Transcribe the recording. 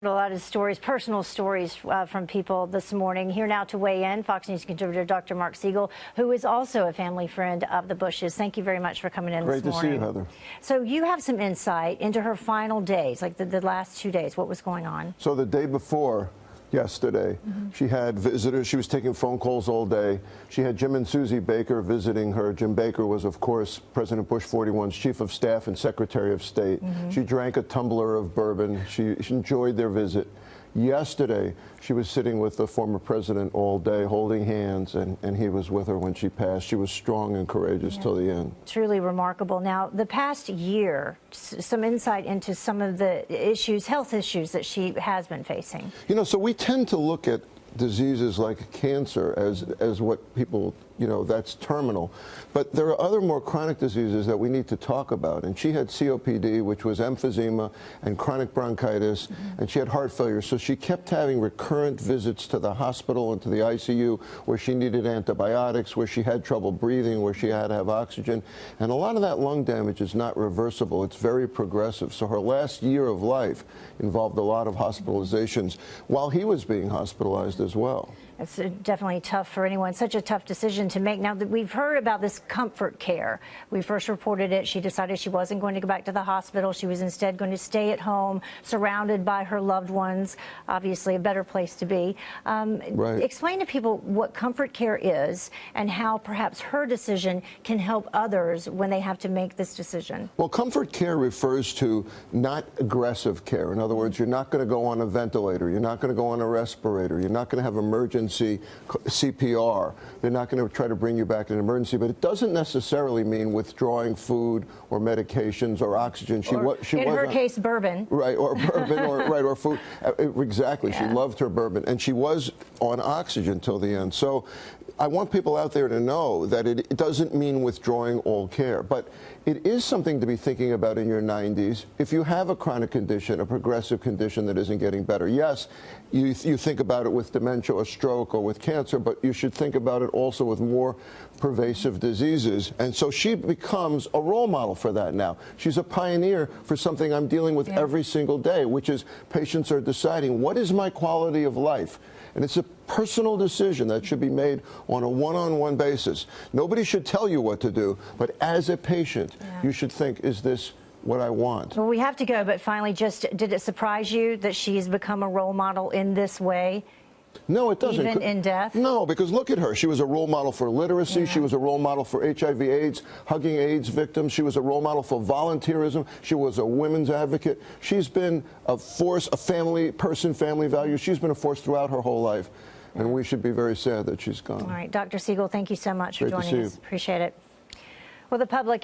A lot of stories, personal stories from people this morning. Here now to weigh in, Fox News contributor Dr. Marc Siegel, who is also a family friend of the Bushes. Thank you very much for coming in this morning. Great to see you, Heather. So you have some insight into her final days, like the last 2 days. What was going on? So the day before yesterday, she had visitors. She was taking phone calls all day. She had Jim and Susie Baker visiting her. Jim Baker was, of course, President Bush 41's chief of staff and secretary of state. She drank a tumbler of bourbon. She enjoyed their visit. Yesterday, she was sitting with the former president all day, holding hands, and he was with her when she passed. She was strong and courageous till the end. Truly remarkable. Now, the past year, some insight into some of the issues, health issues that she has been facing. You know, so we tend to look at diseases like cancer as what people, you know, that's terminal. But there are other more chronic diseases that we need to talk about. And she had COPD, which was emphysema and chronic bronchitis, and she had heart failure. So she kept having recurrent visits to the hospital and to the ICU where she needed antibiotics, where she had trouble breathing, where she had to have oxygen. And a lot of that lung damage is not reversible. It's very progressive. So her last year of life involved a lot of hospitalizations while he was being hospitalized as well. It's definitely tough for anyone, such a tough decision to make. Now, that we've heard about this comfort care. We first reported it. She decided she wasn't going to go back to the hospital. She was instead going to stay at home, surrounded by her loved ones. Obviously, a better place to be. Right. Explain to people what comfort care is and how perhaps her decision can help others when they have to make this decision. Well, comfort care refers to not aggressive care. In other words, you're not going to go on a ventilator. You're not going to go on a respirator. You're not going to have emergency CPR. They're not going to try to bring you back in an emergency, but it doesn't necessarily mean withdrawing food or medications or oxygen. In her case, bourbon. Right, or bourbon, or food. Exactly. Yeah. She loved her bourbon, and she was on oxygen till the end. So I want people out there to know that it doesn't mean withdrawing all care, but it is something to be thinking about in your 90s. If you have a chronic condition, a progressive condition that isn't getting better, yes, you think about it with dementia or stroke or with cancer, but you should think about it also with more pervasive diseases. And so she becomes a role model for that now. She's a pioneer for something I'm dealing with every single day, which is patients are deciding, what is my quality of life? And it's a personal decision that should be made on a one-on-one basis. Nobody should tell you what to do, but as a patient, you should think, is this what I want? Well, we have to go, but finally, did it surprise you that she's become a role model in this way? No, it doesn't. Even in death? No, because look at her. She was a role model for literacy. Yeah. She was a role model for HIV/AIDS, hugging AIDS victims. She was a role model for volunteerism. She was a women's advocate. She's been a force, a family values. She's been a force throughout her whole life. And we should be very sad that she's gone. All right, Dr. Siegel, thank you so much for joining us. Appreciate it. Well, the public